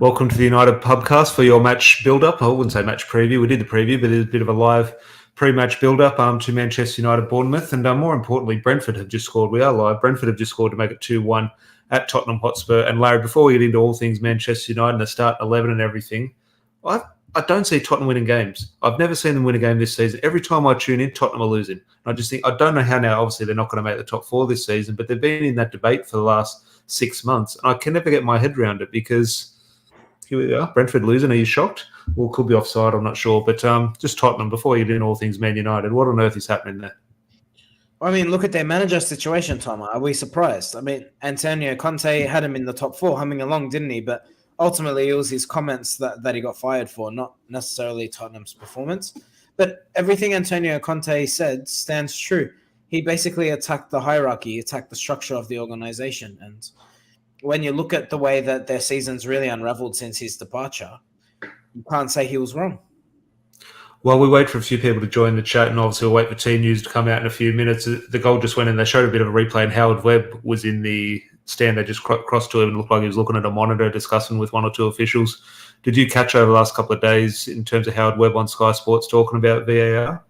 Welcome to the United Pubcast for your match build-up. I wouldn't say match preview. We did the preview, but it's a bit of a live pre-match build-up to Manchester United Bournemouth. And more importantly, Brentford have just scored. We are live. Brentford have just scored to make it 2-1 at Tottenham Hotspur. And Larry, before we get into all things Manchester United and the start 11 and everything, I don't see Tottenham winning games. I've never seen them win a game this season. Every time I tune in, Tottenham are losing. And I just think, I don't know how now, obviously they're not going to make the top four this season, but they've been in that debate for the last 6 months. And I can never get my head around it because here we are, Brentford losing. Are you shocked? Well, could be offside, I'm not sure. But just Tottenham, before you get into all things Man United, what on earth is happening there? I mean, look at their manager situation, Tom. Are we surprised? I mean, Antonio Conte had him in the top four, humming along, didn't he? But ultimately, it was his comments that he got fired for, not necessarily Tottenham's performance. But everything Antonio Conte said stands true. He basically attacked the hierarchy, attacked the structure of the organization. And when you look at the way that their season's really unraveled since his departure, you can't say he was wrong. While we wait for a few people to join the chat, and obviously we'll wait for team news to come out in a few minutes, the goal just went in. They showed a bit of a replay, and Howard Webb was in the stand. They just crossed to him and looked like he was looking at a monitor, discussing with one or two officials. Did you catch over the last couple of days in terms of Howard Webb on Sky Sports talking about VAR?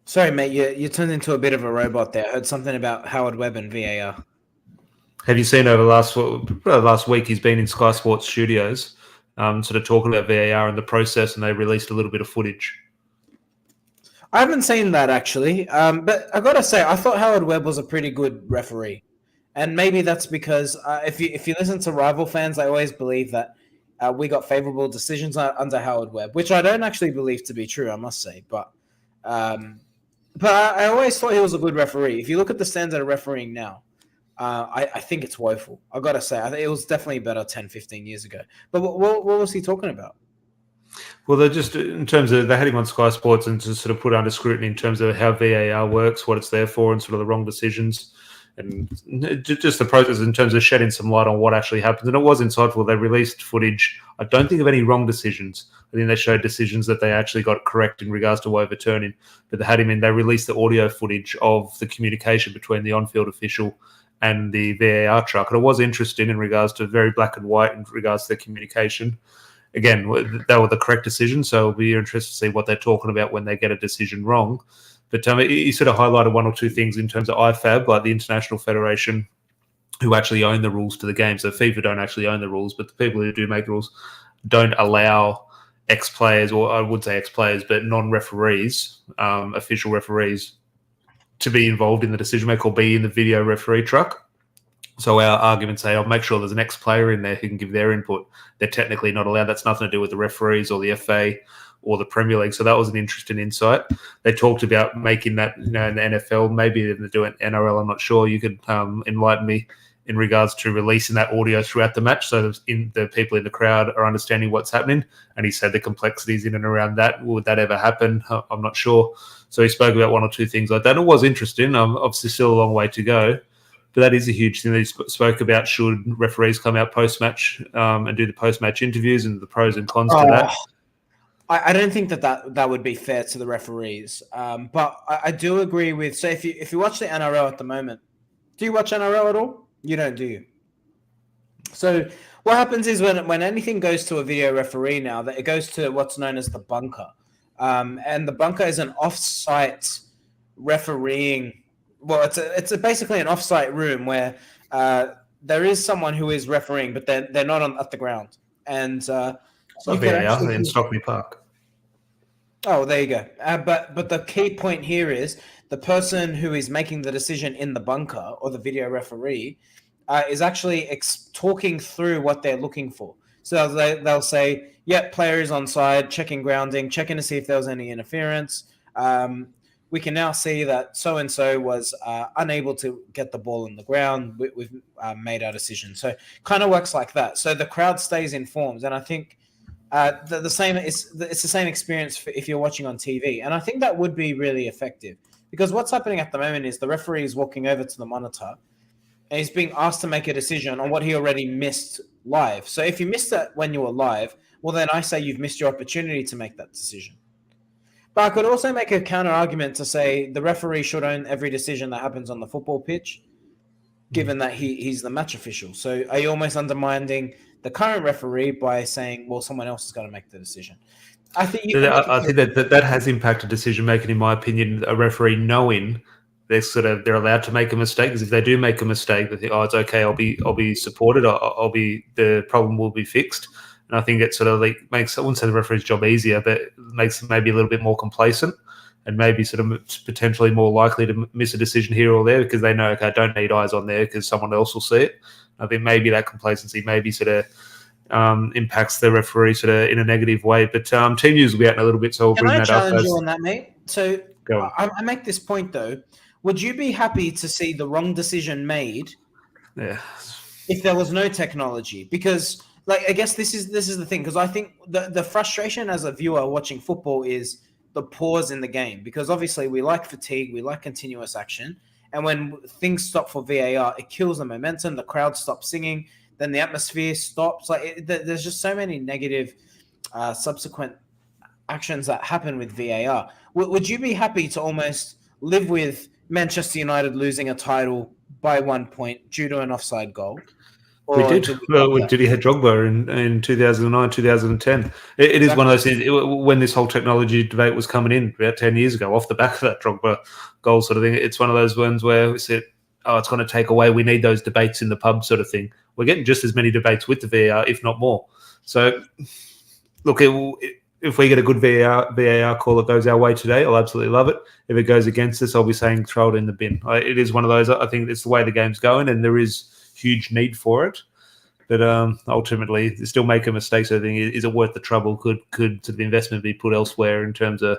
Sorry, mate, you turned into a bit of a robot there. I heard something about Howard Webb and VAR. Have you seen over the last week he's been in Sky Sports studios sort of talking about VAR and the process, and they released a little bit of footage? I haven't seen that, actually. But I got to say, I thought Howard Webb was a pretty good referee. And maybe that's because if you listen to rival fans, they always believe that we got favourable decisions under Howard Webb, which I don't actually believe to be true, I must say. But I always thought he was a good referee. If you look at the standard of refereeing now, I think it's woeful. I've got to say, I think it was definitely better 10, 15 years ago. But what was he talking about? Well, they're just, in terms of, they had him on Sky Sports and to sort of put under scrutiny in terms of how VAR works, what it's there for, and sort of the wrong decisions, and just the process in terms of shedding some light on what actually happens. And it was insightful. They released footage. I don't think of any wrong decisions. I think they showed decisions that they actually got correct in regards to overturning. But they had him in. They released the audio footage of the communication between the on-field official and the VAR truck. And it was interesting in regards to very black and white in regards to their communication. Again, they were the correct decision, so it'll be interesting to see what they're talking about when they get a decision wrong. But he sort of highlighted one or two things in terms of IFAB, like the International Federation, who actually own the rules to the game. So FIFA don't actually own the rules, but the people who do make the rules don't allow ex-players, or I would say ex-players, but non-referees, official referees, to be involved in the decision making or be in the video referee truck. So our arguments say, I'll make sure there's an ex-player in there who can give their input. They're technically not allowed. That's nothing to do with the referees or the FA or the Premier League. So that was an interesting insight. They talked about making that, in the NFL, maybe they're doing NRL, I'm not sure. You could enlighten me in regards to releasing that audio throughout the match so the people in the crowd are understanding what's happening. And he said the complexities in and around that. Would that ever happen? I'm not sure. So he spoke about one or two things like that. It was interesting. Obviously still a long way to go. But that is a huge thing that he spoke about. Should referees come out post-match and do the post-match interviews and the pros and cons to that? I don't think that would be fair to the referees. But I do agree with. So if you watch the NRL at the moment, do you watch NRL at all? You don't, do you? So what happens is when anything goes to a video referee now, that it goes to what's known as the bunker, and the bunker is an off-site refereeing. Well, it's basically an off-site room where there is someone who is refereeing, but they're not at the ground. And in Stockley Park. Oh, there you go. But the key point here is the person who is making the decision in the bunker, or the video referee, is actually talking through what they're looking for. So they'll say, "Yep, player is onside, checking grounding, checking to see if there was any interference. We can now see that so-and-so was unable to get the ball in the ground. We've made our decision." So kind of works like that. So the crowd stays informed. And I think it's the same experience if you're watching on TV. And I think that would be really effective. Because what's happening at the moment is the referee is walking over to the monitor and he's being asked to make a decision on what he already missed live. So if you missed that when you were live, well, then I say you've missed your opportunity to make that decision. But I could also make a counter argument to say the referee should own every decision that happens on the football pitch. given that he's the match official. So are you almost undermining the current referee by saying, well, someone else is going to make the decision? I think you can I think that has impacted decision making, in my opinion. A referee knowing they're allowed to make a mistake, because if they do make a mistake, they think, oh, it's okay, I'll be supported, the problem will be fixed. And I think it sort of makes, I wouldn't say the referee's job easier, but it makes them maybe a little bit more complacent and maybe sort of potentially more likely to miss a decision here or there, because they know, okay, I don't need eyes on there because someone else will see it. I think maybe that complacency maybe sort of impacts the referee sort of in a negative way. But team news will be out in a little bit, so we'll bring that up. Can I challenge you on that, mate? So Go on. I make this point, though. Would you be happy to see the wrong decision made if there was no technology? Because, I guess this is the thing. Because I think the frustration as a viewer watching football is the pause in the game. Because obviously we like fatigue, we like continuous action, and when things stop for VAR, it kills the momentum. The crowd stops singing, then the atmosphere stops. There's just so many negative subsequent actions that happen with VAR. Would you be happy to almost live with Manchester United losing a title by 1 point due to an offside goal? We did. Did he had Drogba in 2009, 2010. It is one of those things, when this whole technology debate was coming in about 10 years ago, off the back of that Drogba goal sort of thing, it's one of those ones where we said, oh, it's going to take away, we need those debates in the pub sort of thing. We're getting just as many debates with the VAR, if not more. So, look, if we get a good VAR call that goes our way today, I'll absolutely love it. If it goes against us, I'll be saying throw it in the bin. It is one of those, I think it's the way the game's going, and there is huge need for it. But ultimately, they still make a mistake. So I think, is it worth the trouble? Could sort of investment be put elsewhere in terms of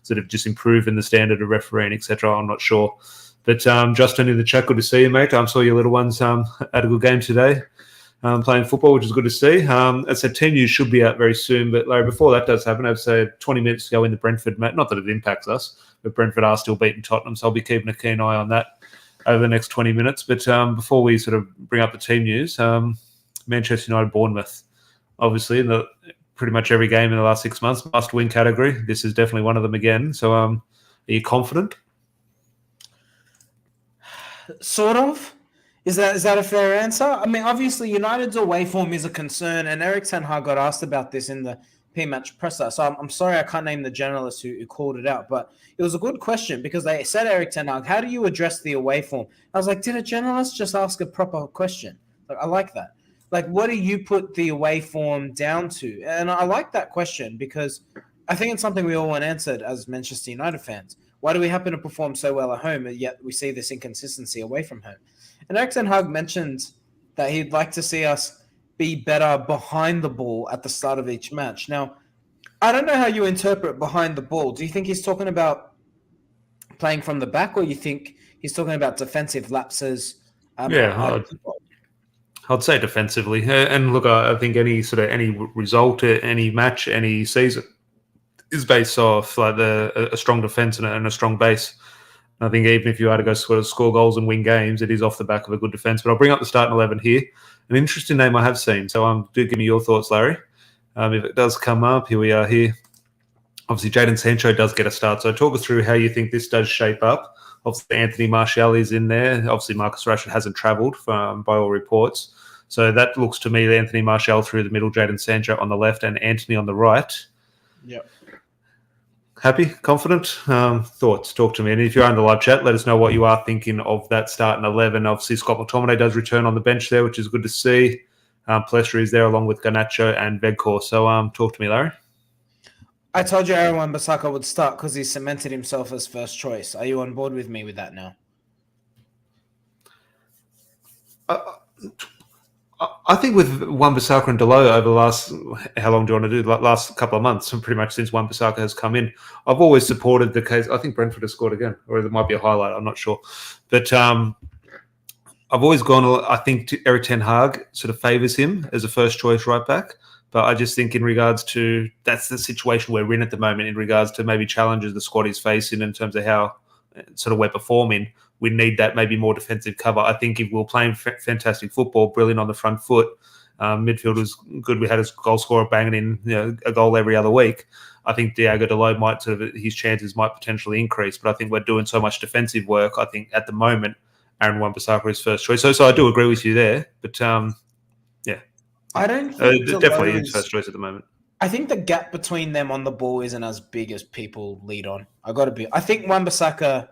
sort of just improving the standard of refereeing, etc.? I'm not sure. But Justin in the chat, good to see you, mate. I saw your little ones had a good game today, playing football, which is good to see. As I said, team news should be out very soon. But Larry, before that does happen, I've said 20 minutes ago in the Brentford match. Not that it impacts us, but Brentford are still beating Tottenham, so I'll be keeping a keen eye on that over the next 20 minutes. But before we sort of bring up the team news, Manchester United, Bournemouth, obviously in pretty much every game in the last 6 months, must-win category. This is definitely one of them again. So, are you confident? Sort of. Is that a fair answer? I mean, obviously, United's away form is a concern, and Erik ten Hag got asked about this in the pre-match presser. So I'm sorry I can't name the journalist who called it out, but it was a good question because they said, Erik ten Hag, how do you address the away form? I was like, did a journalist just ask a proper question? I like that. What do you put the away form down to? And I like that question because I think it's something we all want answered as Manchester United fans. Why do we happen to perform so well at home, and yet we see this inconsistency away from home? And Erik ten Hag mentioned that he'd like to see us be better behind the ball at the start of each match. Now, I don't know how you interpret behind the ball. Do you think he's talking about playing from the back, or you think he's talking about defensive lapses? I'd say defensively. And look, I think any result, any match, any season is based off a strong defense and a strong base. And I think even if you are to go score goals and win games, it is off the back of a good defense. But I'll bring up the starting 11 here. An interesting name I have seen. So do give me your thoughts, Larry. If it does come up, here we are here. Obviously, Jadon Sancho does get a start. So talk us through how you think this does shape up. Obviously, Anthony Martial is in there. Obviously, Marcus Rashford hasn't travelled by all reports. So that looks to me Anthony Martial through the middle, Jadon Sancho on the left, and Anthony on the right. Yep. Happy? Confident? Thoughts? Talk to me. And if you're on the live chat, let us know what you are thinking of that starting 11. Obviously, Scott McTominay does return on the bench there, which is good to see. Plesser is there along with Garnacho and Vegcor. So talk to me, Larry. I told you Aaron Wan-Bissaka would start because he cemented himself as first choice. Are you on board with me with that now? I think with Wan-Bissaka and Dalot over the last, how long do you want to do? Last couple of months, and pretty much since Wan-Bissaka has come in, I've always supported the case. I think Brentford has scored again, or there might be a highlight. I'm not sure. But I've always gone, I think Erik ten Hag sort of favours him as a first choice right back. But I just think in regards to, that's the situation we're in at the moment, in regards to maybe challenges the squad is facing in terms of how sort of we're performing. We need that maybe more defensive cover. I think if we're playing fantastic football, brilliant on the front foot, midfield was good. We had a goal scorer banging in a goal every other week. I think Diogo Dalot might his chances might potentially increase. But I think we're doing so much defensive work. I think at the moment, Aaron Wan-Bissaka is first choice. So I do agree with you there, but yeah, I don't think definitely his first choice at the moment. I think the gap between them on the ball isn't as big as people lead on. I think Wan-Bissaka,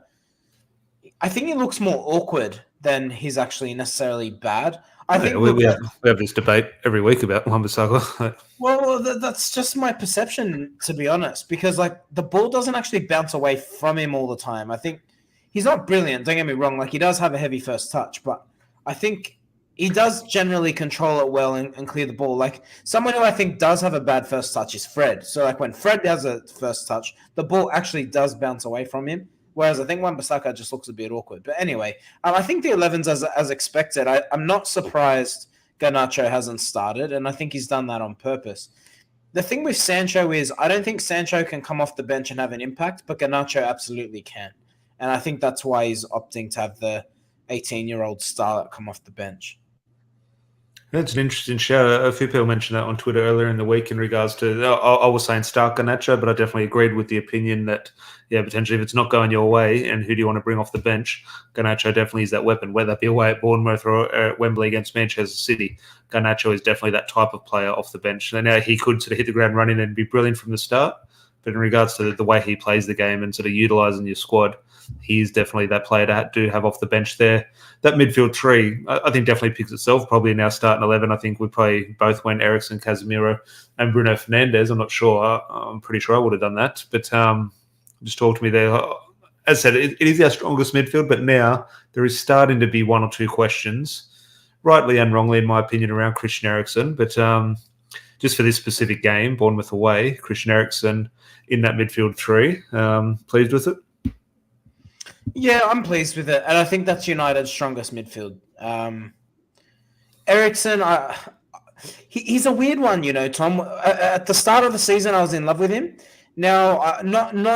I think he looks more awkward than he's actually necessarily bad. I think we have this debate every week about Wan-Bissaka. Well, that's just my perception, to be honest, because like the ball doesn't actually bounce away from him all the time. I think he's not brilliant. Don't get me wrong; like he does have a heavy first touch, but I think he does generally control it well and clear the ball. Like someone who I think does have a bad first touch is Fred. So like when Fred has a first touch, the ball actually does bounce away from him. Whereas I think Wan-Bissaka just looks a bit awkward. But anyway, I think the 11's as expected. I'm not surprised Garnacho hasn't started, and I think he's done that on purpose. The thing with Sancho is I don't think Sancho can come off the bench and have an impact, but Garnacho absolutely can. And I think that's why he's opting to have the 18-year-old starlet come off the bench. That's an interesting shout. A few people mentioned that on Twitter earlier in the week in regards to, I was saying start Garnacho, but I definitely agreed with the opinion that, potentially if it's not going your way and who do you want to bring off the bench, Garnacho definitely is that weapon, whether that be away at Bournemouth or at Wembley against Manchester City. Garnacho is definitely that type of player off the bench. And now he could sort of hit the ground running and be brilliant from the start, but in regards to the way he plays the game and sort of utilising your squad, he is definitely that player to do have off the bench there. That midfield three, I think definitely picks itself. Probably in our starting 11, I think we probably both went Eriksen, Casemiro, and Bruno Fernandes. I'm not sure. I'm pretty sure I would have done that. But just talk to me there. As I said, it is our strongest midfield, but now there is starting to be one or two questions, rightly and wrongly, in my opinion, around Christian Eriksen. But just for this specific game, Bournemouth away, Christian Eriksen in that midfield three. Pleased with it? Yeah, I'm pleased with it, and I think that's United's strongest midfield. Eriksen, he's a weird one, Tom. At the start of the season, I was in love with him. Now,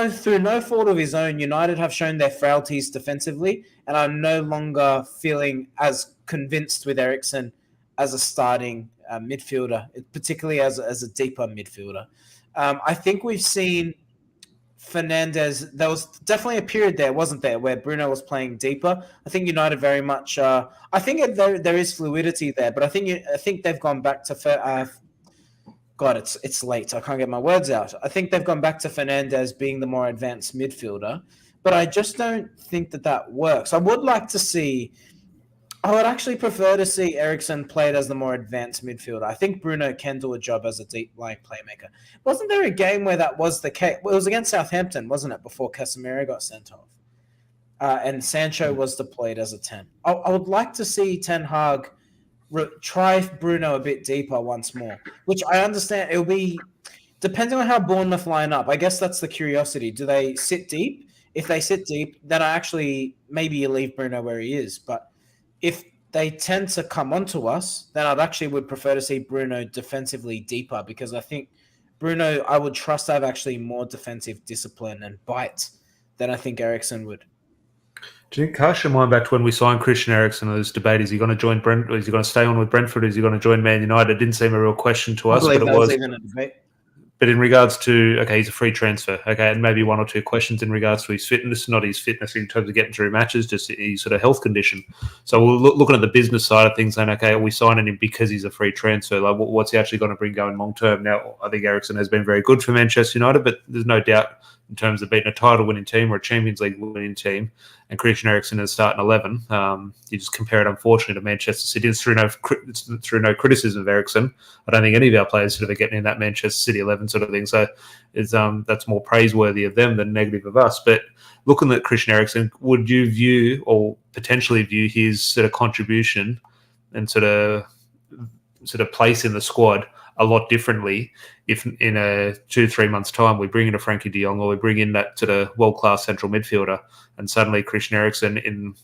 through no fault of his own, United have shown their frailties defensively, and I'm no longer feeling as convinced with Eriksen as a starting midfielder, particularly as a deeper midfielder. I think we've seen Fernandes, there was definitely a period there, wasn't there, where Bruno was playing deeper. I think United very much. I think there is fluidity there, but I think they've gone back to. God, it's late. I can't get my words out. I think they've gone back to Fernandes being the more advanced midfielder, but I just don't think that works. I would like to see. I would actually prefer to see Eriksen played as the more advanced midfielder. I think Bruno can do a job as a deep-lying playmaker. Wasn't there a game where that was the case? Well, it was against Southampton, wasn't it, before Casemiro got sent off? And Sancho was deployed as a 10. I would like to see Ten Hag try Bruno a bit deeper once more, which I understand it'll be depending on how Bournemouth line up. I guess that's the curiosity. Do they sit deep? If they sit deep, then maybe you leave Bruno where he is, but if they tend to come onto us, then would prefer to see Bruno defensively deeper, because I think Bruno, I would trust to have actually more defensive discipline and bite than I think Eriksen would. Do you cast your mind back to when we signed Christian Eriksen? There was debate: is he going to join Brentford? Is he going to stay on with Brentford? Is he going to join Man United? It didn't seem a real question to us, but it was. Even a debate. But in regards to, he's a free transfer, and maybe one or two questions in regards to his fitness, not his fitness in terms of getting through matches, just his sort of health condition. So we're looking at the business side of things, saying, are we signing him because he's a free transfer? Like, what's he actually going to bring going long term? Now, I think Eriksen has been very good for Manchester United, but there's no doubt in terms of beating a title-winning team or a Champions League-winning team, and Christian Eriksen is starting 11. You just compare it, unfortunately, to Manchester City. It's through no criticism of Eriksen. I don't think any of our players sort of getting in that Manchester City 11 sort of thing. So that's more praiseworthy of them than negative of us. But looking at Christian Eriksen, would you view or potentially view his sort of contribution and sort of place in the squad a lot differently if in a 2-3 months' time we bring in a Frankie de Jong or we bring in that sort of world-class central midfielder, and suddenly Christian Eriksen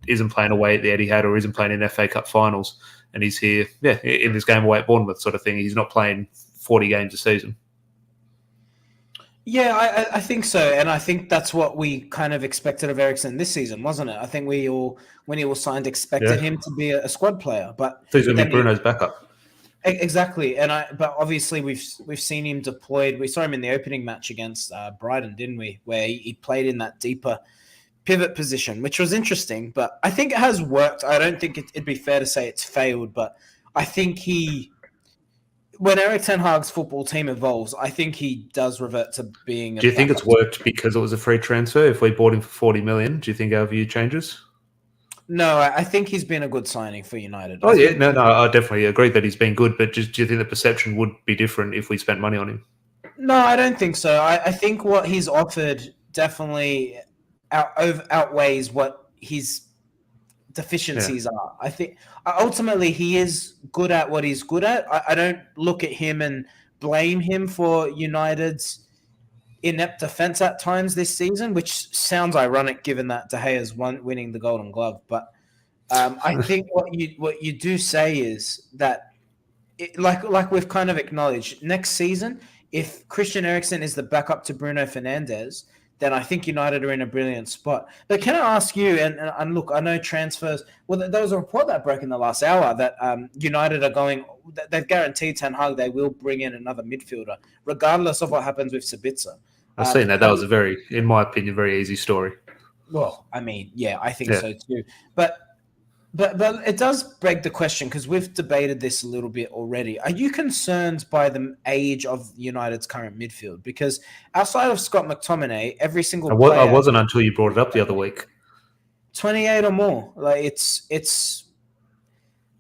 isn't playing away at the Etihad or isn't playing in FA Cup finals, and he's here, in this game away at Bournemouth sort of thing. He's not playing 40 games a season. Yeah, I think so, and I think that's what we kind of expected of Eriksen this season, wasn't it? I think we all, when he was signed, expected him to be a squad player, but he's going to be Bruno's backup. Exactly, but obviously we've seen him deployed. We saw him in the opening match against Brighton, didn't we? Where he played in that deeper pivot position, which was interesting, but I think it has worked. I don't think it'd be fair to say it's failed, but I think when Eric Ten Hag's football team evolves, I think he does revert to being a Do you think it's backup. worked because it was a free transfer? If we bought him for 40 million, do you think our view changes? No, I think he's been a good signing for United. Oh, I yeah. think, No, I definitely agree that he's been good, but do you think the perception would be different if we spent money on him? no, I don't think so. I think what he's offered definitely outweighs what his deficiencies are. I think ultimately he is good at what he's good at. I don't look at him and blame him for United's inept defense at times this season, which sounds ironic given that De Gea's winning the Golden Glove. But I think what you do say is that, like we've kind of acknowledged, next season, if Christian Eriksen is the backup to Bruno Fernandes, then I think United are in a brilliant spot. But can I ask you, and look, I know transfers, well, there was a report that broke in the last hour that United are going, they've guaranteed Ten Hag they will bring in another midfielder, regardless of what happens with Sabitzer. I've seen that. That was a very, in my opinion, very easy story. Well, I mean, yeah, I think so too. But it does beg the question, because we've debated this a little bit already. Are you concerned by the age of United's current midfield? Because outside of Scott McTominay, every single player... I wasn't until you brought it up the other week. 28 or more. Like it's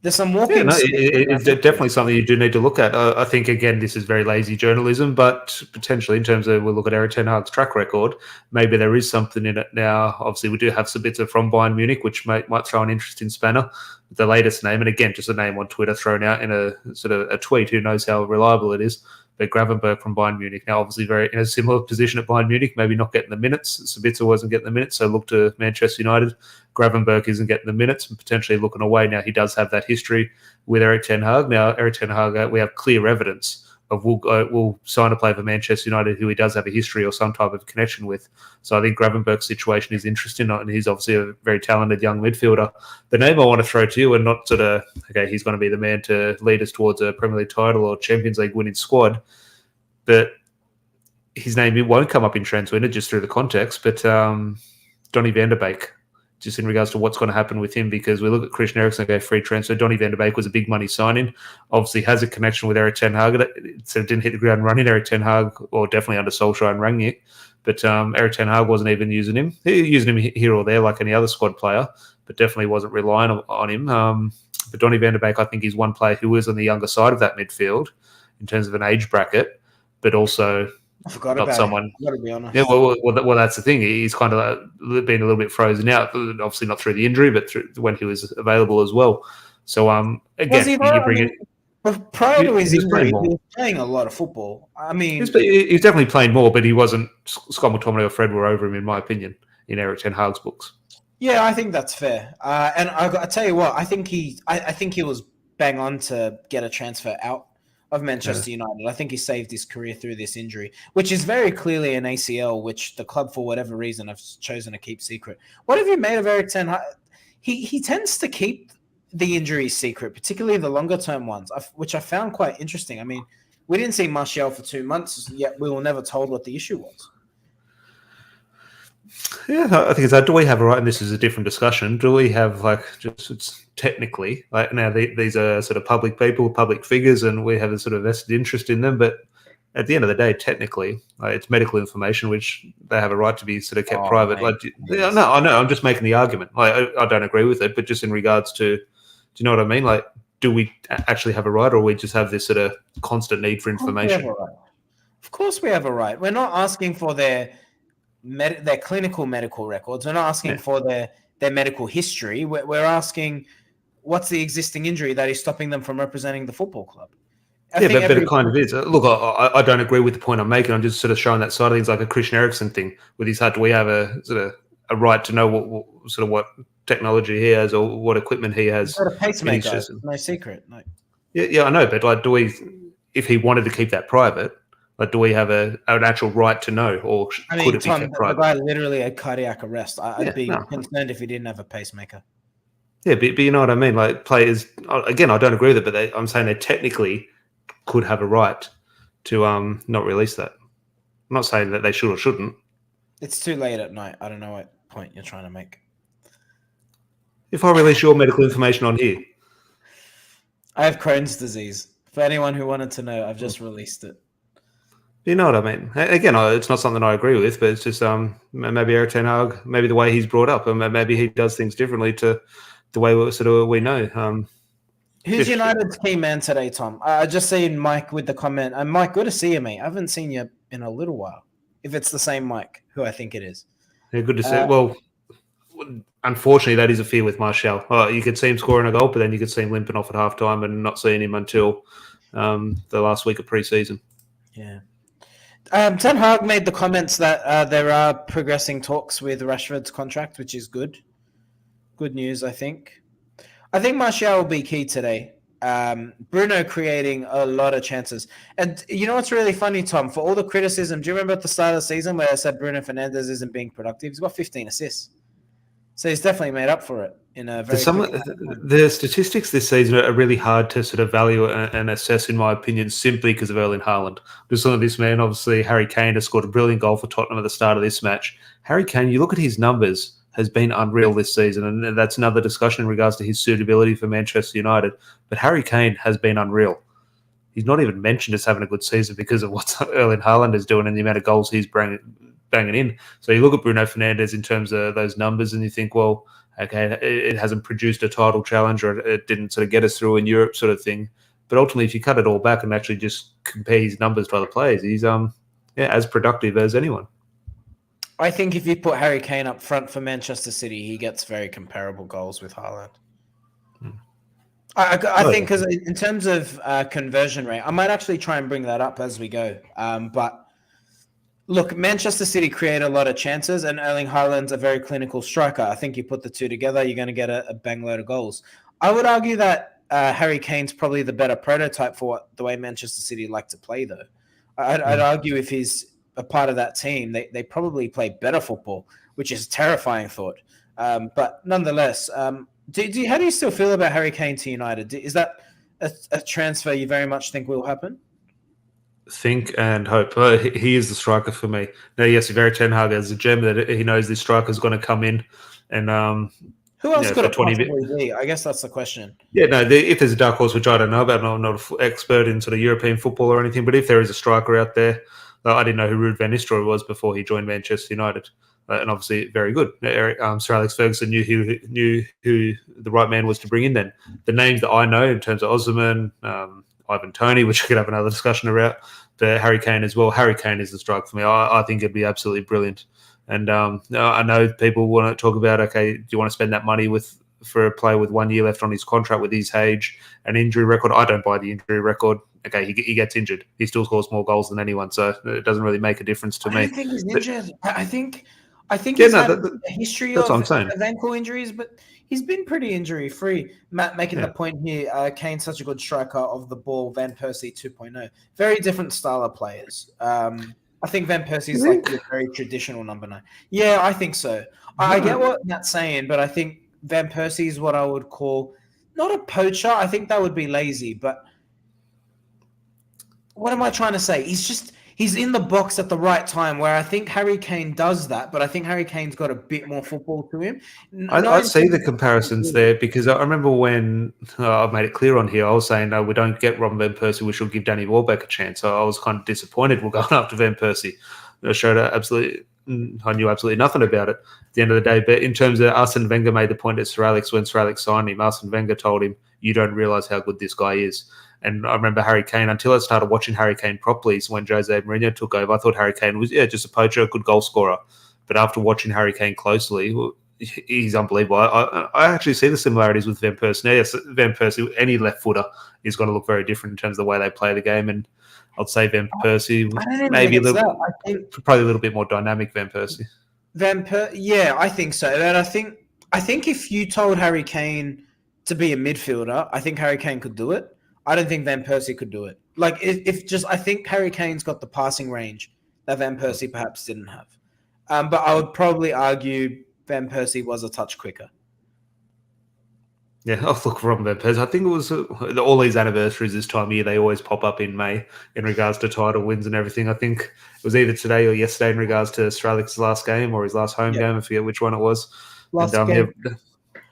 there's some walking. It's definitely something you do need to look at. I think, again, this is very lazy journalism, but potentially in terms of we'll look at Eric Ten Hag's track record, maybe there is something in it now. Obviously, we do have Sabitzer from Bayern Munich, which might throw an interesting spanner. The latest name, and again, just a name on Twitter thrown out in a sort of a tweet. Who knows how reliable it is? But Gravenberch from Bayern Munich, now obviously very in a similar position at Bayern Munich, maybe not getting the minutes. Sabitzer wasn't getting the minutes, so look to Manchester United. Gravenberch isn't getting the minutes and potentially looking away. Now, he does have that history with Eric Ten Hag. Now, Eric Ten Hag, we have clear evidence of will sign a player for Manchester United who he does have a history or some type of connection with. So I think Gravenberch's situation is interesting, and he's obviously a very talented young midfielder. The name I want to throw to you, and not sort of, okay, he's going to be the man to lead us towards a Premier League title or Champions League winning squad, but his name won't come up in Transwinner just through the context, but Donny van der Beek, just in regards to what's going to happen with him, because we look at Christian Eriksen, okay, free transfer. Donny van der Beek was a big money signing. Obviously has a connection with Eric Ten Hag. So didn't hit the ground running. Eric Ten Hag, or definitely under Solskjaer and Rangnick, but Eric Ten Hag wasn't even using him. He was using him here or there like any other squad player, but definitely wasn't relying on him. But Donny van der Beek, I think, is one player who is on the younger side of that midfield in terms of an age bracket, but also I forgot not about someone. it. Gotta be honest. Yeah, well, that's the thing. He's kind of been a little bit frozen out. Obviously, not through the injury, but through when he was available as well. So, again, you bring it. But prior to his injury, he was playing a lot of football. I mean, he's definitely playing more, but he wasn't. Scott McTominay or Fred were over him, in my opinion, in Eric Ten Hag's books. Yeah, I think that's fair. And I tell you what, I think he was bang on to get a transfer out of Manchester United. I think he saved his career through this injury, which is very clearly an ACL, which the club, for whatever reason, have chosen to keep secret. What have you made of Eric Ten Hag? He tends to keep the injuries secret, particularly the longer-term ones, which I found quite interesting. I mean, we didn't see Martial for 2 months, yet we were never told what the issue was. Yeah, I think it's that. Do we have a right? And this is a different discussion. Do we have it's technically now these are sort of public people, public figures, and we have a sort of vested interest in them. But at the end of the day, technically, it's medical information which they have a right to be sort of kept private. Yes. No, I know. I'm just making the argument. I don't agree with it, but just in regards to, do you know what I mean? Like, do we actually have a right, or we just have this sort of constant need for information? Of course, we have a right. We're not asking for their clinical medical records. We're not asking for their medical history. We're asking what's the existing injury that is stopping them from representing the football club. But it kind of is. Look, I don't agree with the point I'm making. I'm just sort of showing that side of things, like a Christian Eriksen thing with his heart. Do we have a sort of a right to know what technology he has or what equipment he has? He's got a pacemaker. No secret. No. Yeah, I know. But do we, if he wanted to keep that private, do we have an actual right to know, or could it be kept private? The guy literally had cardiac arrest. I'd be concerned if he didn't have a pacemaker. Yeah, but you know what I mean? Like, players, again, I don't agree with it, but I'm saying they technically could have a right to not release that. I'm not saying that they should or shouldn't. It's too late at night. I don't know what. point you're trying to make? If I release your medical information on here, I have Crohn's disease. For anyone who wanted to know, I've just released it. you know what I mean. Again, it's not something I agree with, but it's just maybe Eric Ten Hag, maybe the way he's brought up, and maybe he does things differently to the way we know. Who's United's key man today, Tom? I just seen Mike with the comment. Mike, good to see you, mate. I haven't seen you in a little while. If it's the same Mike, who I think it is. Yeah, good to see. Well, unfortunately, that is a fear with Martial. You could see him scoring a goal, but then you could see him limping off at halftime and not seeing him until the last week of pre-season. Yeah. Ten Hag made the comments that there are progressing talks with Rashford's contract, which is good. Good news, I think. I think Martial will be key today. Bruno creating a lot of chances. And you know what's really funny, Tom? For all the criticism, do you remember at the start of the season where I said Bruno Fernandes isn't being productive? He's got 15 assists. So he's definitely made up for it in a very the statistics this season are really hard to sort of value and assess, in my opinion, simply because of Erling Haaland. Just look at this man. Obviously, Harry Kane has scored a brilliant goal for Tottenham at the start of this match. Harry Kane, you look at his numbers, has been unreal this season, and that's another discussion in regards to his suitability for Manchester United. But Harry Kane has been unreal. He's not even mentioned as having a good season because of what Erling Haaland is doing and the amount of goals he's banging in. So you look at Bruno Fernandes in terms of those numbers and you think, well, okay, it hasn't produced a title challenge or it didn't sort of get us through in Europe sort of thing. But ultimately, if you cut it all back and actually just compare his numbers to other players, he's as productive as anyone. I think if you put Harry Kane up front for Manchester City, he gets very comparable goals with Haaland. I think because in terms of conversion rate, I might actually try and bring that up as we go. But look, Manchester City create a lot of chances, and Erling Haaland's a very clinical striker. I think you put the two together, you're going to get a bang load of goals. I would argue that Harry Kane's probably the better prototype for the way Manchester City like to play, though. I'd argue if he's a part of that team, they probably play better football, which is a terrifying thought. But nonetheless, how do you still feel about Harry Kane to United? Is that a transfer you very much think will happen? Think and hope. He is the striker for me. Now, yes, Eric Ten Hag has a gem that he knows this striker is going to come in and who else could it possibly be? I guess that's the question. Yeah, no, if there's a dark horse, which I don't know about, I'm not an expert in sort of European football or anything, but if there is a striker out there, I didn't know who Ruud van Nistelrooy was before he joined Manchester United, and obviously very good. Sir Alex Ferguson knew who the right man was to bring in. Then the names that I know in terms of Osimhen, Ivan Toney, which we could have another discussion about, but Harry Kane as well. Harry Kane is the striker for me. I think it'd be absolutely brilliant. And I know people want to talk about, okay, do you want to spend that money for a player with 1 year left on his contract with his age and injury record? I don't buy the injury record. Okay, he gets injured. He still scores more goals than anyone, so it doesn't really make a difference to me. I don't think he's injured. I think he's had a history of ankle injuries, but he's been pretty injury-free. Matt making the point here, Kane's such a good striker of the ball, Van Persie 2.0. Very different style of players. I think Van Persie's like a very traditional number 9. Yeah, I think so. I get what Matt's saying, but I think Van Persie is what I would call not a poacher. I think that would be lazy, but what am I trying to say? He's in the box at the right time, where I think Harry Kane does that, but I think Harry Kane's got a bit more football to him. I see the comparisons there because I remember when I've made it clear on here, I was saying, no, we don't get Robin Van Persie, we should give Danny Welbeck a chance. So I was kind of disappointed we're going after Van Persie. I knew absolutely nothing about it at the end of the day. But in terms of Arsene Wenger made the point at Sir Alex when Sir Alex signed him, Arsene Wenger told him, you don't realise how good this guy is. And I remember Harry Kane, until I started watching Harry Kane properly, so when Jose Mourinho took over, I thought Harry Kane was, just a poacher, a good goal scorer. But after watching Harry Kane closely, he's unbelievable. I actually see the similarities with Van Persie. Now, yes, Van Persie, any left footer, is going to look very different in terms of the way they play the game. And I'd say Van Persie, maybe probably a little bit more dynamic. Van Persie. Yeah, I think so. And I think if you told Harry Kane to be a midfielder, I think Harry Kane could do it. I don't think Van Persie could do it. Like, I think Harry Kane's got the passing range that Van Persie perhaps didn't have. But I would probably argue Van Persie was a touch quicker. Yeah, oh, look, Robin Van Persie. I think it was all these anniversaries this time of year, they always pop up in May in regards to title wins and everything. I think it was either today or yesterday in regards to Strellick's last game or his last home Yeah. game. I forget which one it was. Last And game.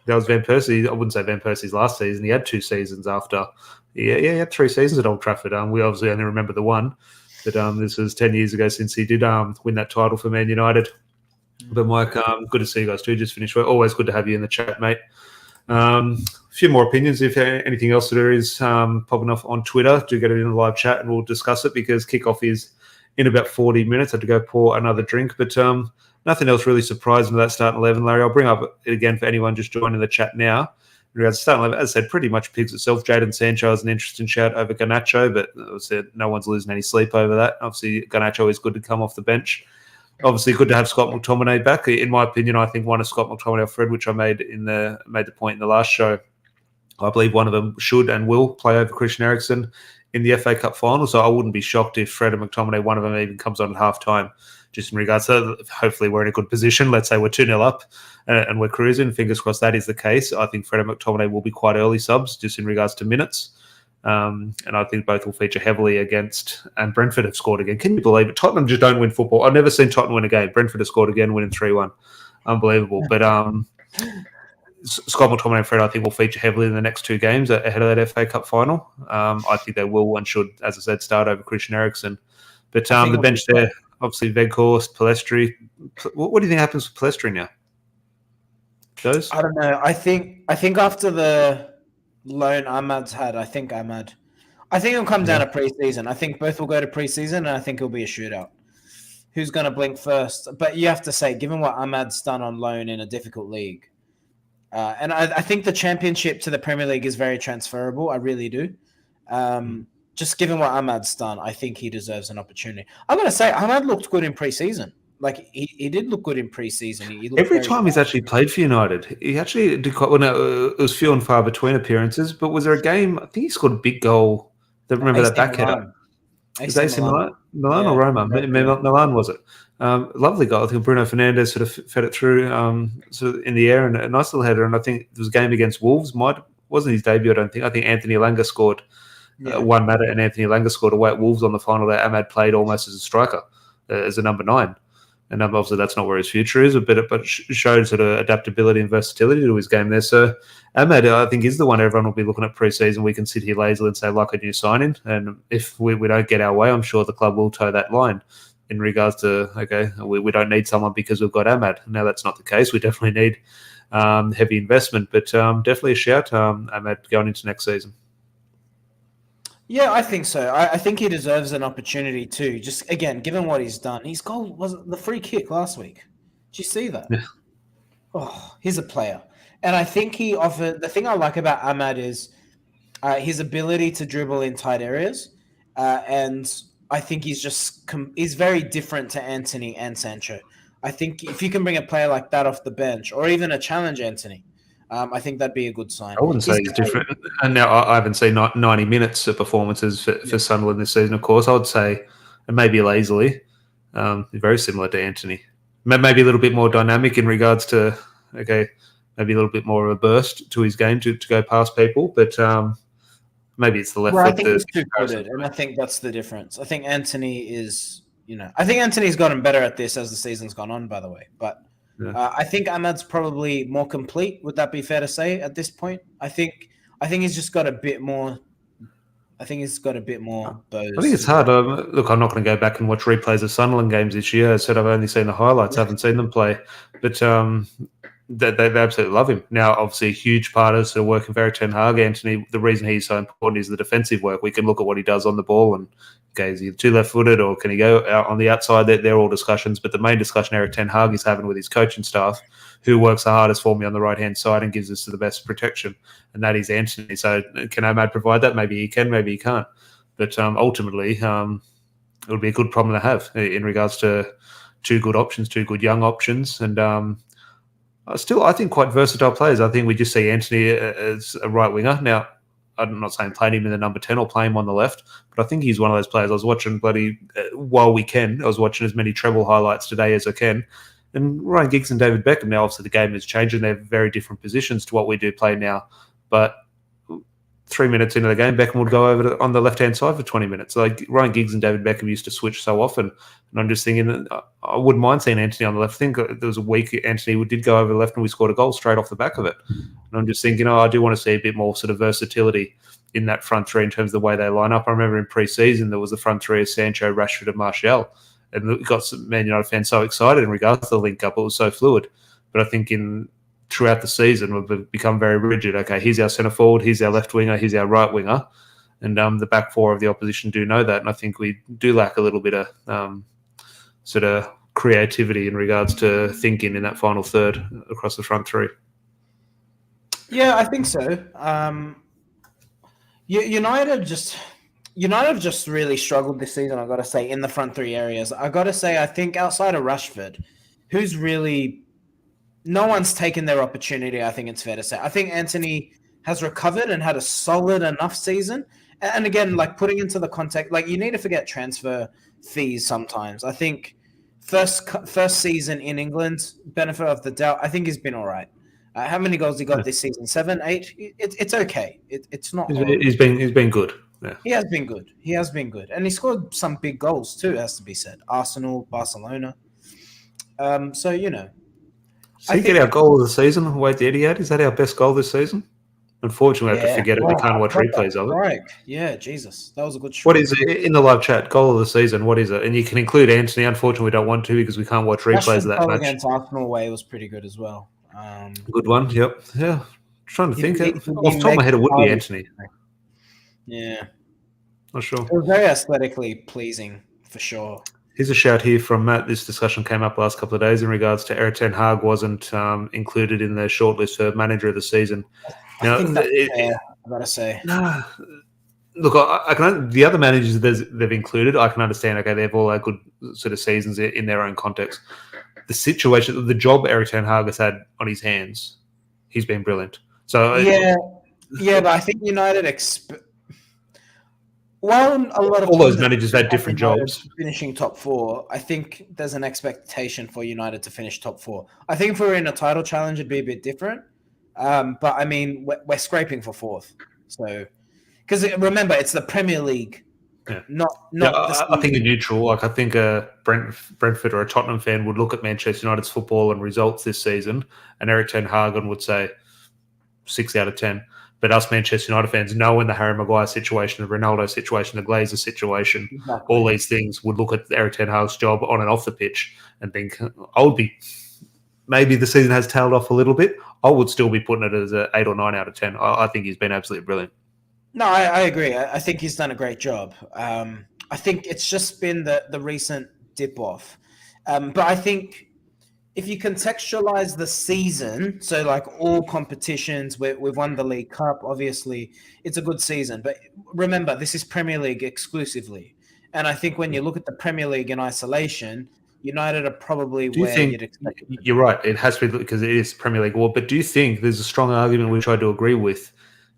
that was Van Persie. I wouldn't say Van Persie's last season. He had 2 seasons after. Yeah, he had 3 seasons at Old Trafford. We obviously only remember the one. But this was 10 years ago since he did win that title for Man United. But Mike, good to see you guys too. Just finished work. Always good to have you in the chat, mate. A few more opinions. If anything else there is popping off on Twitter, do get it in the live chat and we'll discuss it because kickoff is in about 40 minutes. I had to go pour another drink, but nothing else really surprising with that starting 11, Larry. I'll bring up it again for anyone just joining the chat now. In regards to starting 11, as I said, pretty much picks itself. Jadon Sancho is an interesting shout over Garnacho, but as I said, no one's losing any sleep over that. Obviously, Garnacho is good to come off the bench. Obviously, good to have Scott McTominay back. In my opinion, I think one of Scott McTominay or Fred, which I made the point in the last show. I believe one of them should and will play over Christian Eriksen in the FA Cup final. So I wouldn't be shocked if Fred and McTominay, one of them even comes on at half time. Just in regards to hopefully we're in a good position. Let's say we're 2-0 up and we're cruising. Fingers crossed that is the case. I think Fred and McTominay will be quite early subs just in regards to minutes. And I think both will feature heavily against, and Brentford have scored again. Can you believe it? Tottenham just don't win football. I've never seen Tottenham win a game. Brentford have scored again, winning 3-1. Unbelievable. But Scott McTominay and Fred, I think, will feature heavily in the next 2 games ahead of that FA Cup final. I think they will and should, as I said, start over Christian Eriksen. But the bench there, obviously, Weghorst, Palestri. What do you think happens with Palestri now? Those? I don't know. I think after the loan Ahmad's had, I think it'll come down to pre-season. I think both will go to pre-season, and I think it'll be a shootout. Who's going to blink first? But you have to say, given what Ahmad's done on loan in a difficult league, and I think the championship to the Premier League is very transferable. I really do. Just given what Ahmad's done, I think he deserves an opportunity. I'm going to say Ahmad looked good in pre-season. Like he did look good in pre-season. Every time he's actually played for United, he actually did quite well. No, it was few and far between appearances, but was there a game? I think he scored a big goal. Remember that back header? Was AC Milan or Roma? Milan was it? Lovely goal. I think Bruno Fernandes sort of fed it through sort of in the air and a nice little header. And I think there was a game against Wolves. Wasn't his debut, I don't think. I think Anthony Elanga scored one matter, and Anthony Elanga scored away at Wolves on the final day. Ahmad played almost as a striker, as a number 9. And obviously that's not where his future is, but showed sort of adaptability and versatility to his game there. So Ahmad, I think, is the one everyone will be looking at pre-season. We can sit here lazily and say, like a new signing. And if we don't get our way, I'm sure the club will toe that line in regards to, okay, we don't need someone because we've got Ahmad. Now, that's not the case. We definitely need heavy investment, but definitely a shout, Ahmad, going into next season. Yeah, I think so. I think he deserves an opportunity too. Just again, given what he's done, his goal was the free kick last week. Did you see that? Yeah. Oh, he's a player, and I think he offered. The thing I like about Ahmad is his ability to dribble in tight areas, and I think he's very different to Anthony and Sancho. I think if you can bring a player like that off the bench, or even a challenge Anthony, I think that'd be a good sign. I wouldn't say he's different. And now I haven't seen 90 minutes of performances for Sunderland this season, of course. I would say, and maybe lazily, very similar to Anthony. Maybe a little bit more dynamic in regards to, maybe a little bit more of a burst to his game to go past people. But maybe it's the left foot. I think he's two-footed, and I think that's the difference. I think Anthony is, I think Anthony's gotten better at this as the season's gone on, by the way. But I think Ahmad's probably more complete. Would that be fair to say at this point? I think he's just got a bit more. I think he's got a bit more buzz. I think it's hard. Look, I'm not going to go back and watch replays of Sunderland games this year. I said I've only seen the highlights. I haven't seen them play. But they absolutely love him. Now, obviously, a huge part of sort of working very Ten Hag. Anthony, the reason he's so important is the defensive work. We can look at what he does on the ball and, okay, is he too left-footed or can he go out on the outside? They're all discussions. But the main discussion Eric Ten Hag is having with his coaching staff, who works the hardest for me on the right-hand side and gives us the best protection, and that is Anthony. So can Ahmad provide that? Maybe he can, maybe he can't. But ultimately, it would be a good problem to have in regards to two good options, two good young options, and I think quite versatile players. I think we just see Anthony as a right winger. Now, I'm not saying playing him in the number 10 or play him on the left, but I think he's one of those players. I was watching while we can, I was watching as many treble highlights today as I can. And Ryan Giggs and David Beckham, now obviously the game is changing. They're very different positions to what we do play now. but 3 minutes into the game, Beckham would go over on the left-hand side for 20 minutes. Like Ryan Giggs and David Beckham used to switch so often. And I'm just thinking, I wouldn't mind seeing Anthony on the left. I think there was a week Anthony did go over left and we scored a goal straight off the back of it. And I'm just thinking, I do want to see a bit more sort of versatility in that front three in terms of the way they line up. I remember in pre-season, there was the front three of Sancho, Rashford and Martial. And it got some Man United fans so excited in regards to the link-up. It was so fluid. But I think throughout the season, we've become very rigid. Okay, here's our centre forward, here's our left winger, here's our right winger, and the back four of the opposition do know that. And I think we do lack a little bit of sort of creativity in regards to thinking in that final third across the front three. Yeah, I think so. United just really struggled this season, I've got to say, in the front three areas. I've got to say, I think outside of Rashford, who's really... No one's taken their opportunity, I think it's fair to say. I think Anthony has recovered and had a solid enough season. And again, like putting into the context, like you need to forget transfer fees sometimes. I think first season in England, benefit of the doubt, I think he's been all right. How many goals he got this season? 7, 8? It's okay. It's not horrible. He's been good. Yeah. He has been good. He has been good. And he scored some big goals too, has to be said. Arsenal, Barcelona. So, you know. So you get our goal of the season away at the Etihad? Is that our best goal this season? Unfortunately, we have to forget it. We can't watch replays of it. Right. Yeah, Jesus. That was a good shot. What is it in the live chat? Goal of the season, what is it? And you can include Anthony. Unfortunately, we don't want to because we can't watch replays of that match. Against Arsenal away was pretty good as well. Good one, yep. Yeah. Trying to think. Off the top of my head, it would be Anthony. Yeah. Not sure. It was very aesthetically pleasing, for sure. Here's a shout here from Matt. This discussion came up last couple of days in regards to Erik ten Hag wasn't included in the shortlist for manager of the season. I think that's fair, I've got to say. Look, I can. The other managers they've included, I can understand. Okay, they've all had good sort of seasons in their own context. The situation, the job Erik ten Hag has had on his hands, he's been brilliant. So but I think United while a lot of all those managers had different jobs. Finishing top 4, I think there's an expectation for United to finish top 4. I think if we were in a title challenge, it'd be a bit different. But I mean, we're scraping for 4th. So, because remember, it's the Premier League, not. I think a neutral, like I think a Brentford or a Tottenham fan would look at Manchester United's football and results this season, and Erik ten Hag would say 6 out of 10. But us Manchester United fans, knowing the Harry Maguire situation, the Ronaldo situation, the Glazer situation, all these things, would look at Erik ten Hag's job on and off the pitch and think, maybe the season has tailed off a little bit. I would still be putting it as an 8 or 9 out of 10. I think he's been absolutely brilliant. No, I agree. I think he's done a great job. I think it's just been the recent dip off. But I think if you contextualize the season, so like all competitions, we've won the League Cup, obviously, it's a good season. But remember, this is Premier League exclusively. And I think when you look at the Premier League in isolation, United are probably where you'd expect it. You're right. It has to be because it is Premier League war. But do you think there's a strong argument, which I do agree with,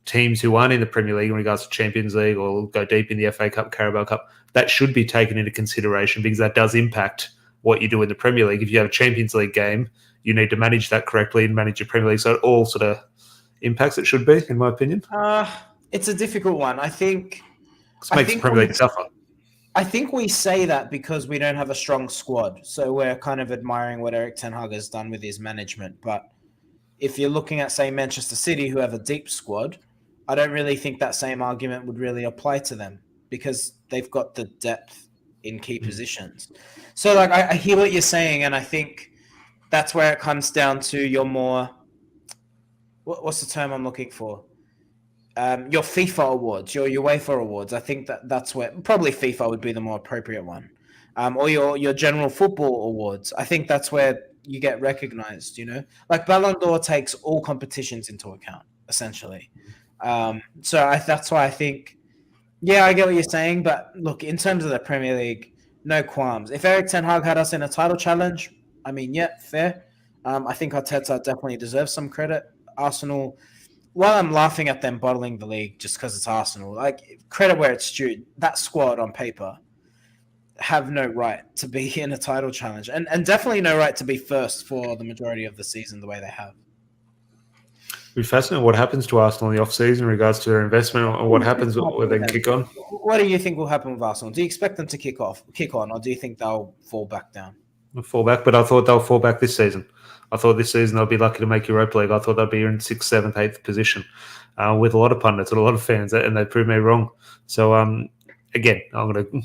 teams who aren't in the Premier League in regards to Champions League or go deep in the FA Cup, Carabao Cup, that should be taken into consideration because that does impact what you do in the Premier League. If you have a Champions League game, you need to manage that correctly and manage your Premier League. So it all sort of impacts it should be, in my opinion. It's a difficult one. I think it makes the Premier League tougher. I think we say that because we don't have a strong squad. So we're kind of admiring what Erik ten Hag has done with his management. But if you're looking at, say, Manchester City, who have a deep squad, I don't really think that same argument would really apply to them because they've got the depth in key positions. So like I hear what you're saying, and I think that's where it comes down to your more what's the term I'm looking for? Your FIFA awards, your UEFA awards. I think that's where probably FIFA would be the more appropriate one. Or your general football awards. I think that's where you get recognized, you know? Like Ballon d'Or takes all competitions into account, essentially. That's why I think yeah, I get what you're saying, but look, in terms of the Premier League, no qualms. If Erik ten Hag had us in a title challenge, I mean, yeah, fair. I think Arteta definitely deserves some credit. Arsenal, while I'm laughing at them bottling the league just because it's Arsenal, like credit where it's due, that squad on paper have no right to be in a title challenge and definitely no right to be first for the majority of the season the way they have. be fascinating what happens to Arsenal in the off-season in regards to their investment, or what happens when they kick on. What do you think will happen with Arsenal? Do you expect them to kick on, or do you think they'll fall back down? Fall back, but I thought they'll fall back this season. I thought this season they'll be lucky to make Europa League. I thought they'd be in 6th, 7th, 8th position with a lot of pundits and a lot of fans, and they proved me wrong. So, again, I'm going to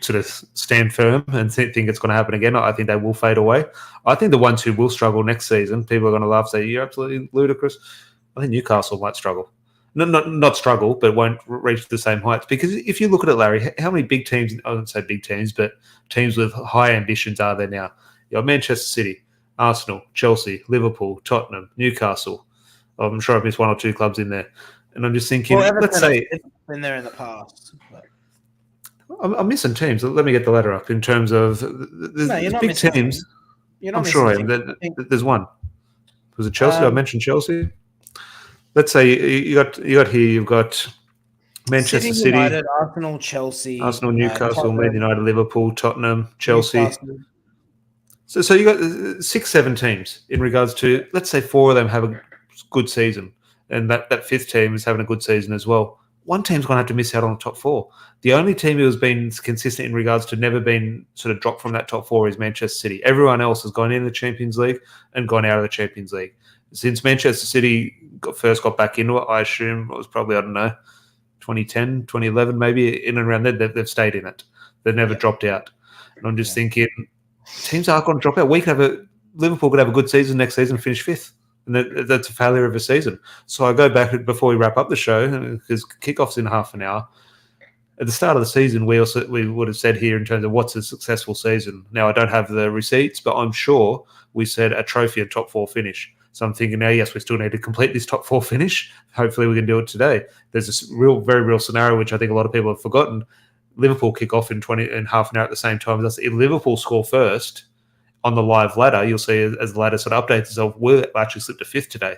sort of stand firm and think it's going to happen again. I think they will fade away. I think the ones who will struggle next season, people are going to laugh, say, you're absolutely ludicrous. I think Newcastle might struggle. Not struggle, but won't reach the same heights. Because if you look at it, Larry, how many big teams, I wouldn't say big teams, but teams with high ambitions are there now? You have Manchester City, Arsenal, Chelsea, Liverpool, Tottenham, Newcastle. I'm sure I've missed one or two clubs in there. And I'm just thinking, let's say... been there in the past. But... I'm missing teams. Let me get the ladder up in terms of there's big teams. I'm sure there's one. Was it Chelsea? I mentioned Chelsea. Let's say you got here. You've got Manchester City, United, Arsenal, Chelsea, Newcastle, Man United, Liverpool, Tottenham, Chelsea. Newcastle. So you got 6, 7 teams in regards to, let's say 4 of them have a good season, and that 5th team is having a good season as well. One team's going to have to miss out on the top 4. The only team who has been consistent in regards to never been sort of dropped from that top 4 is Manchester City. Everyone else has gone in the Champions League and gone out of the Champions League. Since Manchester City first got back into it, I assume it was probably, 2010, 2011, maybe in and around there, they've stayed in it. They've never dropped out. And I'm just thinking, teams are going to drop out. Liverpool could have a good season next season and finish 5th. And that's a failure of a season. So I go back before we wrap up the show, because kickoff's in half an hour. At the start of the season, we would have said here in terms of what's a successful season. Now, I don't have the receipts, but I'm sure we said a trophy and top 4 finish. So I'm thinking now, yes, we still need to complete this top 4 finish. Hopefully we can do it today. There's this very real scenario, which I think a lot of people have forgotten. Liverpool kick off in half an hour at the same time. If Liverpool score first on the live ladder, you'll see as the ladder sort of updates itself, we'll actually slip to 5th today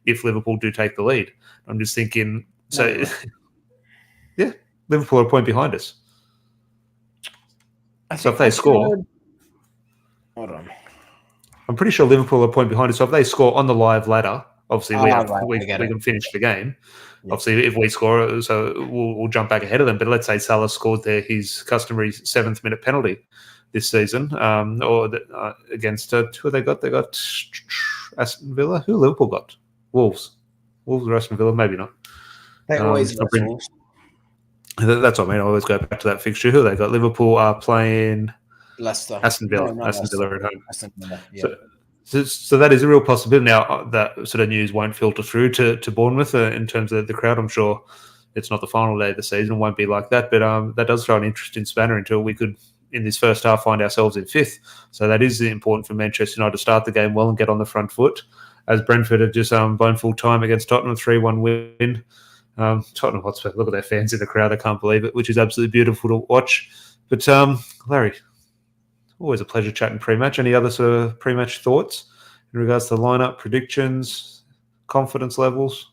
if Liverpool do take the lead. I'm just thinking, yeah, Liverpool are a point behind us. So if they score... Hold on. I'm pretty sure Liverpool are a point behind us. So if they score on the live ladder, obviously we can finish the game. Yeah. Obviously, if we score, so we'll jump back ahead of them. But let's say Salah scored his customary 7th minute penalty this season, against who they got? They got Aston Villa. Who Liverpool got? Wolves or Aston Villa? Maybe not. They always got Wolves. That's what I mean. I always go back to that fixture. Who they got? Liverpool are playing Leicester. Aston Villa. Aston Villa at home. Aston Villa, yeah. So that is a real possibility. Now, that sort of news won't filter through to Bournemouth in terms of the crowd. I'm sure it's not the final day of the season. It won't be like that. But that does throw an interesting spanner into it. We could, in this first half, find ourselves in 5th. So that is important for Manchester United to start the game well and get on the front foot. As Brentford have just blown full time against Tottenham, 3-1 win. Tottenham Hotspur, look at their fans in the crowd. I can't believe it, which is absolutely beautiful to watch. But, Larry, always a pleasure chatting pre-match. Any other sort of pre-match thoughts in regards to the lineup, predictions, confidence levels?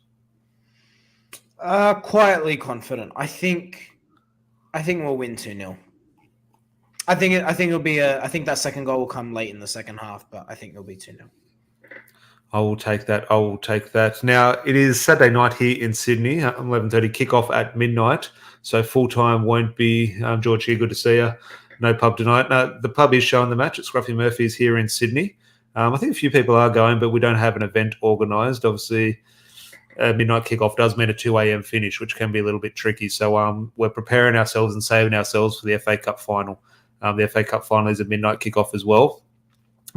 Quietly confident. I think we'll win 2-0. I think it'll be I think that second goal will come late in the second half, but I think it'll be 2-0. I will take that. Now, it is Saturday night here in Sydney, 11:30 kickoff at midnight. So full time won't be. George here, good to see you. No pub tonight. No, the pub is showing the match at Scruffy Murphy's here in Sydney. I think a few people are going, but we don't have an event organised. Obviously, midnight kickoff does mean a 2 a.m. finish, which can be a little bit tricky. So we're preparing ourselves and saving ourselves for the FA Cup final. The FA Cup final is a midnight kickoff as well.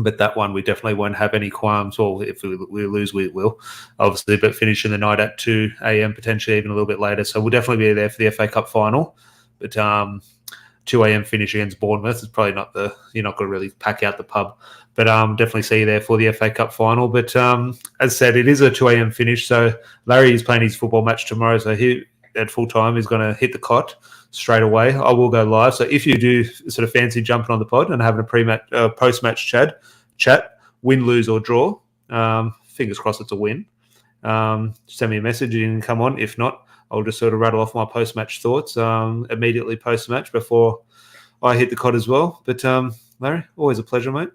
But that one, we definitely won't have any qualms. Well, if we lose, we will, obviously. But finishing the night at 2 a.m., potentially even a little bit later. So we'll definitely be there for the FA Cup final. But 2 a.m. finish against Bournemouth is probably you're not going to really pack out the pub. But definitely see you there for the FA Cup final. But as I said, it is a 2 a.m. finish. So Larry is playing his football match tomorrow. So he, at full time, is going to hit the cot straight away. I will go live. So if you do sort of fancy jumping on the pod and having a pre-match, post-match chat, win, lose or draw, fingers crossed it's a win. Send me a message and you can come on. If not, I'll just sort of rattle off my post-match thoughts immediately post-match before I hit the cot as well. But Larry, always a pleasure, mate.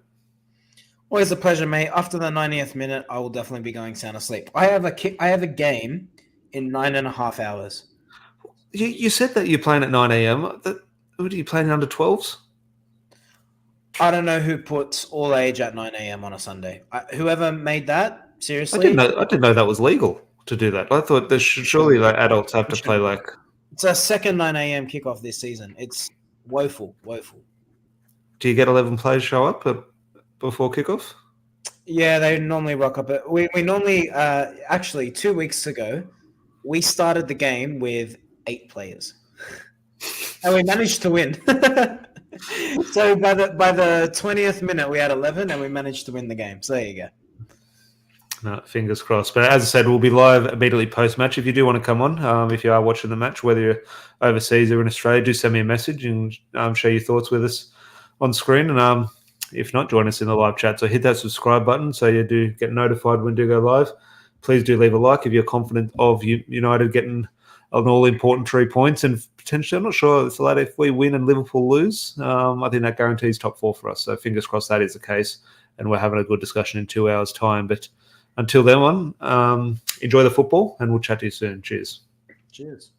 Always a pleasure, mate. After the 90th minute, I will definitely be going sound asleep. I have a game in 9.5 hours. You said that you're playing at 9 a.m. What are you playing under 12s? I don't know who puts all age at 9 a.m. on a Sunday. Whoever made that, I seriously, didn't know that was legal to do that. I thought there surely like adults have to play like. it's a second 9 a.m. kickoff this season. It's woeful. Do you get 11 players show up before kickoff? Yeah, they normally rock up. We normally, actually, 2 weeks ago, we started the game with 8 players. And we managed to win. So by the 20th minute, we had 11, and we managed to win the game. So there you go. No, fingers crossed. But as I said, we'll be live immediately post-match. If you do want to come on, if you are watching the match, whether you're overseas or in Australia, do send me a message and share your thoughts with us on screen. And if not, join us in the live chat. So hit that subscribe button so you do get notified when we do go live. Please do leave a like if you're confident of United getting an all-important 3 points. And potentially, I'm not sure it's later if we win and Liverpool lose. I think that guarantees top 4 for us. So fingers crossed that is the case. And we're having a good discussion in 2 hours' time. But until then, enjoy the football, and we'll chat to you soon. Cheers. Cheers.